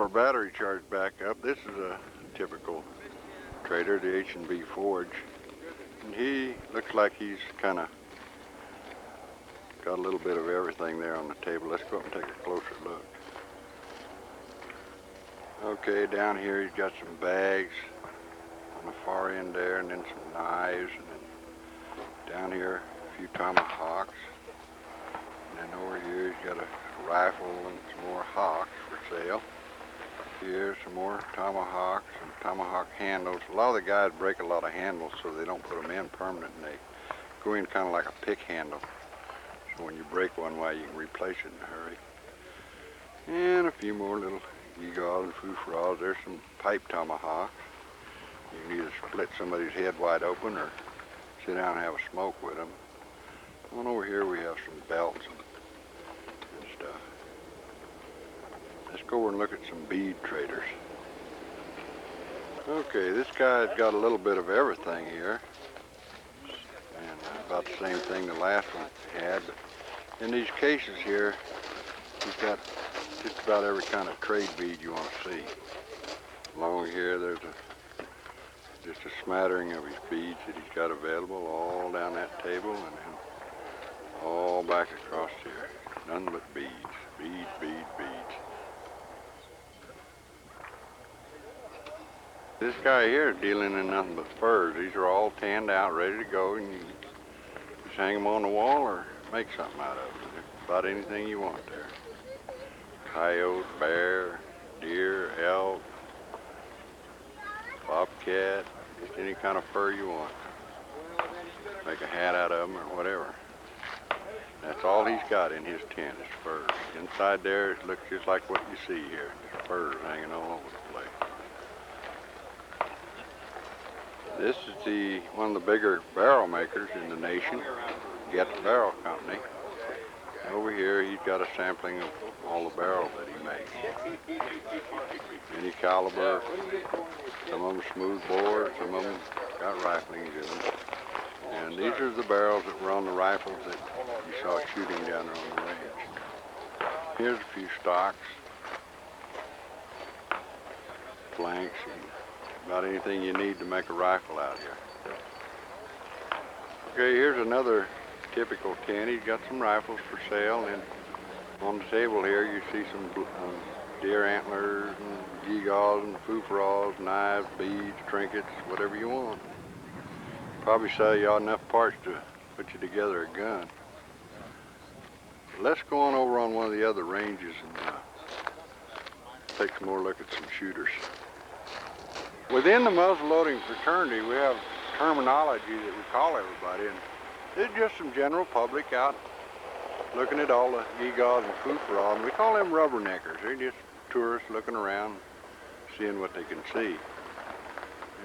battery charged back up. This is a typical trader, the H&B Forge. And he looks like he's kind of got a little bit of everything there on the table. Let's go up and take a closer look. Okay, down here he's got some bags on the far end there, and then some knives, and then down here a few tomahawks. And then over here he's got a rifle and some more hawks for sale. Here's some more tomahawks and tomahawk handles. A lot of the guys break a lot of handles, so they don't put them in permanent, and they go in kind of like a pick handle. So when you break one, why you can replace it in a hurry. And a few more little gewgaws and foo-frogs. There's some pipe tomahawks. You can either split somebody's head wide open or sit down and have a smoke with them. On over here we have some belts and stuff. Let's go over and look at some bead traders. Okay, this guy's got a little bit of everything here. And about the same thing the last one had. But in these cases here, he's got just about every kind of trade bead you want to see. Along here there's just a smattering of his beads that he's got available all down that table, and then all back across here. None but beads. Beads, beads, beads. This guy here is dealing in nothing but furs. These are all tanned out, ready to go, and you just hang them on the wall or make something out of them. About anything you want there. Coyote, bear, deer, elk, bobcat, just any kind of fur you want. Make a hat out of them or whatever. That's all he's got in his tent is furs. Inside there it looks just like what you see here. Just furs hanging all over the place. This is one of the bigger barrel makers in the nation, Get the Barrel Company. Over here he's got a sampling of all the barrels that he makes. Any caliber, some of them smooth bore, some of them got riflings in them. And these are the barrels that were on the rifles that you saw shooting down there on the range. Here's a few stocks, blanks, and about anything you need to make a rifle out here. Okay, here's another typical tent. He's got some rifles for sale, and on the table here you see some deer antlers and gewgaws and foo-frogs, knives, beads, trinkets, whatever you want. Probably sell you enough parts to put you together a gun. Let's go on over on one of the other ranges and take some more look at some shooters. Within the muzzleloading fraternity, we have terminology that we call everybody, and it's just some general public out looking at all the gewgaws and foo-frogs, and we call them rubberneckers. They're just tourists looking around, seeing what they can see.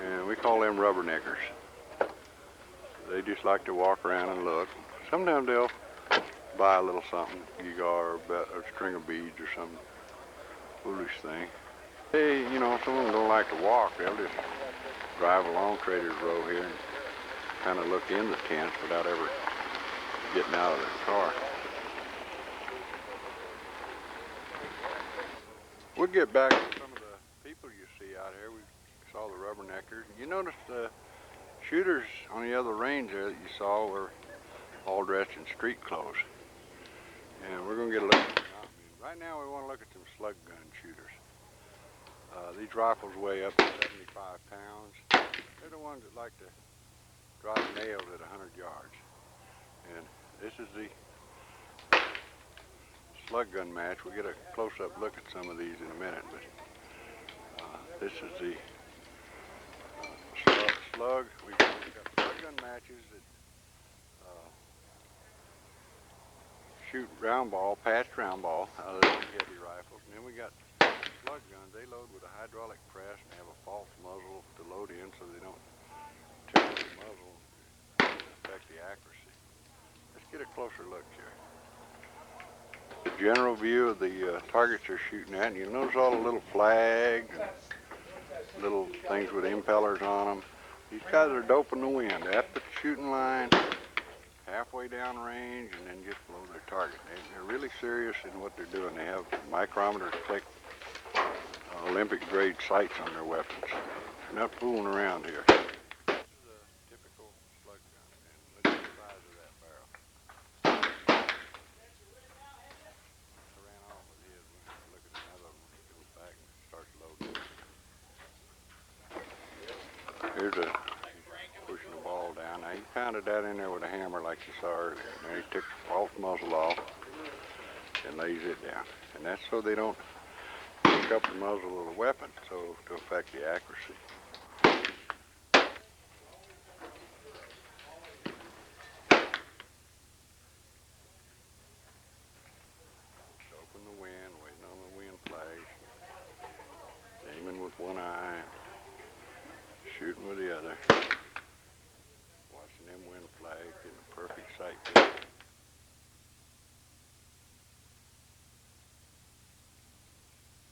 And we call them rubberneckers. They just like to walk around and look. Sometimes they'll buy a little something, gewgaw or a string of beads or some foolish thing. Hey, you know, some of them don't like to walk. They'll just drive along Trader's Row here and kind of look in the tents without ever getting out of their car. We'll get back to some of the people you see out here. We saw the rubberneckers. You notice the shooters on the other range there that you saw were all dressed in street clothes. And we're going to get a look at them. Right now we want to look at some slug gun shooters. These rifles weigh up to 75 pounds. They're the ones that like to drive nails at 100 yards. And this is the slug gun match. We'll get a close-up look at some of these in a minute. But this is the slug. We've got slug gun matches that shoot round ball, patched round ball out of these heavy rifles. And then we got slug guns. They load with a hydraulic press and have a false muzzle to load in so they don't tear the muzzle and affect the accuracy. Let's get a closer look here. The general view of the targets they're shooting at, and you'll notice all the little flags and little things with impellers on them. These guys are doping the wind. They have to put the shooting line halfway down range and then just below their target. They're really serious in what they're doing. They have micrometers clicked Olympic grade sights on their weapons. They're not fooling around here. This is a typical slug gun, and look at the size of that barrel. I ran off with his. We can look at another one when he goes back and starts loading. Here's a pushing the ball down. Now he pounded that in there with a hammer like you saw earlier. Now he took the false muzzle off and lays it down. And that's so they don't pick up the muzzle of the weapon, so to affect the accuracy. Open the wind, waiting on the wind flash. Aiming with one eye, shooting with the other. Watching them wind flags, getting a perfect sight to it.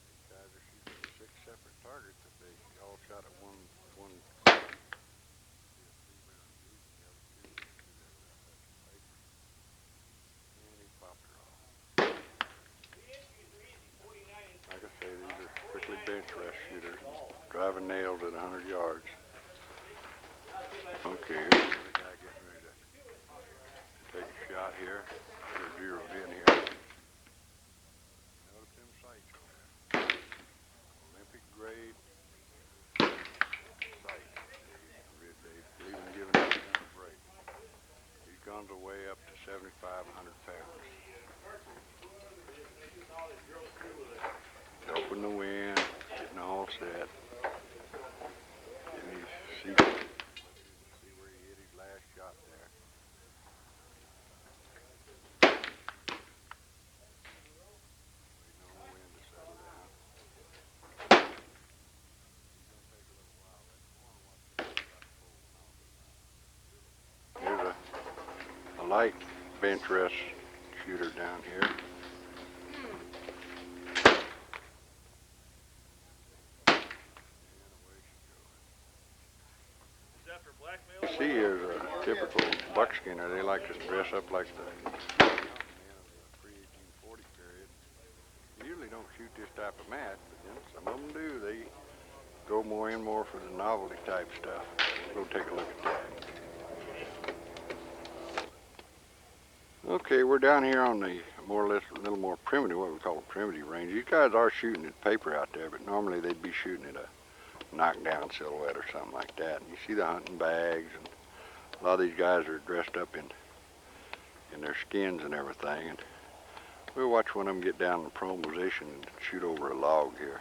These guys are shooting 6 separate targets if they all shot at one. And he popped her off. Like I say, these are strictly bench rest shooters, driving nails at 100 yards. Okay, here's the guy getting ready to take a shot here. They're zeroed in here. Notice them sights on there. Olympic grade sights. They've even given this gun a break. These guns will weigh up to 7,500 pounds. Open the wind, getting all set. And you see where he hit his last shot there. Waiting on the wind to settle down. It's gonna take a little while. Here's a light bench rest shooter down here. You see here's a typical buckskinner. They like to dress up like the pre-1840 period. You usually don't shoot this type of match, but then some of them do. They go more in more for the novelty type stuff. We'll go take a look at that. Okay, we're down here on the more or less a little more primitive, what we call a primitive range. These guys are shooting at paper out there, but normally they'd be shooting at a knockdown silhouette or something like that. And you see the hunting bags, and a lot of these guys are dressed up in their skins and everything. And we'll watch one of them get down in the prone position and shoot over a log here.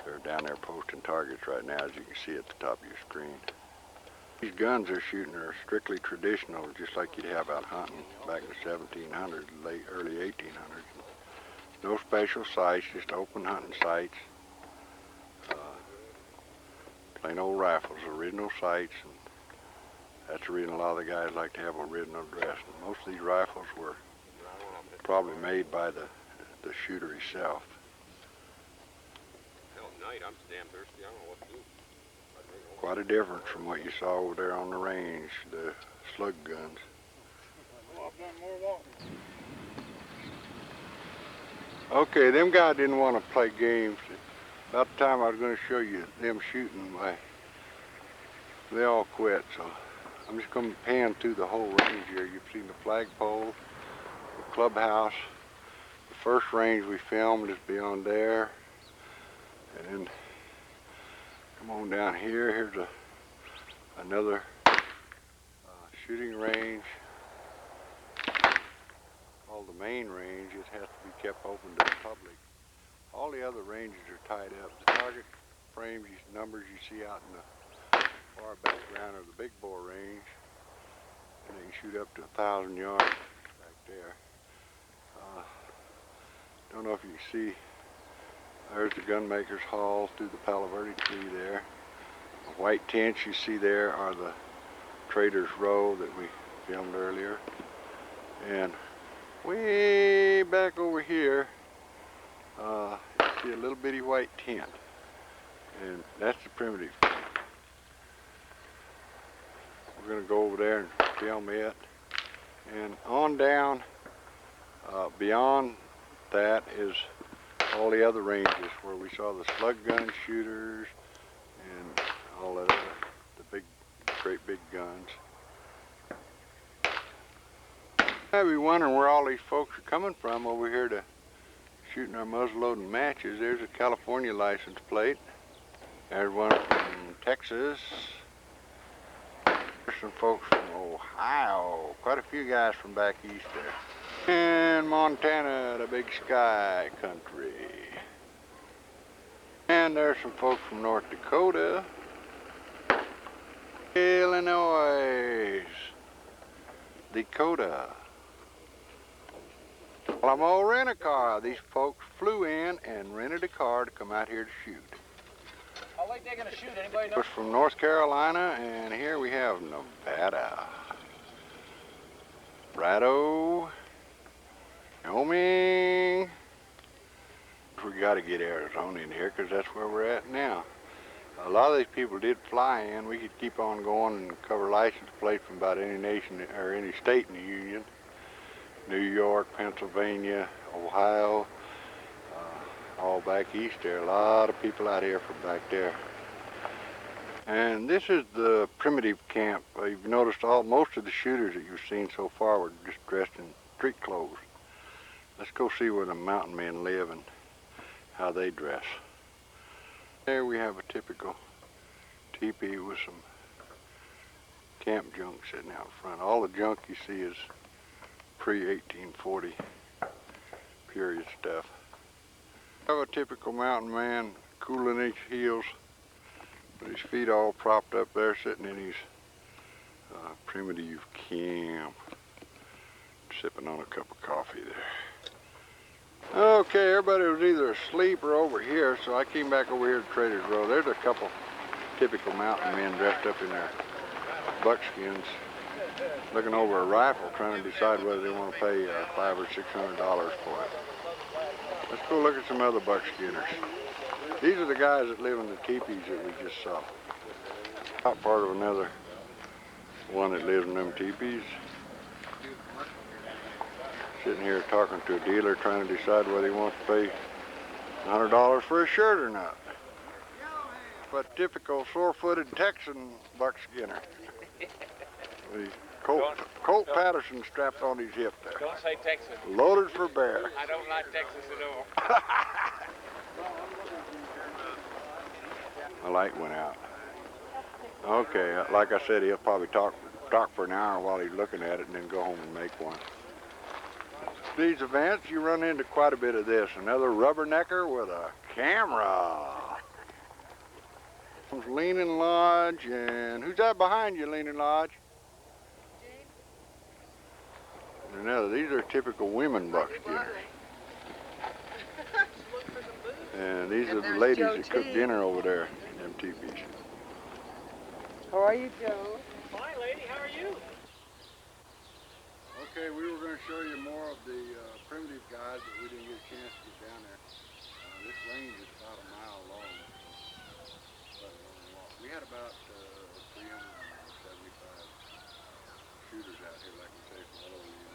They're down there posting targets right now, as you can see at the top of your screen. These guns they're shooting are strictly traditional, just like you'd have out hunting back in the 1700s, early 1800s. No special sights, just open hunting sights. Plain old rifles, original sights, and that's the reason a lot of the guys like to have original dress. And most of these rifles were probably made by the shooter himself. Hell, at night I'm damn thirsty. I don't know what to do. Quite a difference from what you saw over there on the range, the slug guns. Well, I've done more walking. Okay, them guys didn't want to play games. About the time I was going to show you them shooting, they all quit. So I'm just going to pan through the whole range here. You've seen the flagpole, the clubhouse. The first range we filmed is beyond there. And then come on down here. Here's another shooting range. Called the main range. It has to be kept open to the public. All the other ranges are tied up. The target frames, numbers you see out in the far background are the big bore range. And they can shoot up to 1,000 yards back there. Don't know if you can see, there's the gunmaker's hall through the Palo Verde tree there. The white tents you see there are the Trader's Row that we filmed earlier. And way back over here, you see a little bitty white tent, and that's the primitive. We're going to go over there and film it, and on down beyond that is all the other ranges where we saw the slug gun shooters and all that other, the big, great big guns. I'd be wondering where all these folks are coming from over here to shooting our muzzleloading matches. There's a California license plate. There's one from Texas. There's some folks from Ohio. Quite a few guys from back east there. And Montana, the big sky country. And there's some folks from North Dakota. Illinois. Dakota. Alamo Rent-A-Car. These folks flew in and rented a car to come out here to shoot. How late they gonna shoot? Anybody know? Folks from North Carolina, and here we have Nevada. Colorado. Wyoming. We got to get Arizona in here because that's where we're at now. A lot of these people did fly in. We could keep on going and cover license plates from about any nation or any state in the Union. New York, Pennsylvania, Ohio, all back east there. A lot of people out here from back there. And this is the primitive camp. You've noticed most of the shooters that you've seen so far were just dressed in street clothes. Let's go see where the mountain men live and how they dress. There we have a typical teepee with some camp junk sitting out front. All the junk you see is pre-1840 period stuff. Have a typical mountain man, cooling his heels, with his feet all propped up there, sitting in his primitive camp, sipping on a cup of coffee there. Okay, everybody was either asleep or over here, so I came back over here to Trader's Row. There's a couple typical mountain men dressed up in their buckskins, looking over a rifle, trying to decide whether they want to pay $500 or $600 for it. Let's go look at some other buckskinners. These are the guys that live in the teepees that we just saw. Top part of another one that lives in them teepees. Sitting here talking to a dealer trying to decide whether he wants to pay $100 for a shirt or not. But typical sore-footed Texan buckskinner. With his Colt Patterson strapped on his hip there. Don't say Texas. Loaded for bear. I don't like Texas at all. The light went out. Okay, like I said, he'll probably talk for an hour while he's looking at it and then go home and make one. These events, you run into quite a bit of this. Another rubbernecker with a camera. Leaning Lodge, and who's that behind you, Leaning Lodge? Another, these are typical women buckskinners. And these are the ladies that cook dinner over there in them teepees. How are you, Joe? Fine, lady. How are you? Okay, we were going to show you more of the primitive guys, but we didn't get a chance to get down there. This range is about a mile long. We had about 375 shooters out here, like we say, from all over the United States.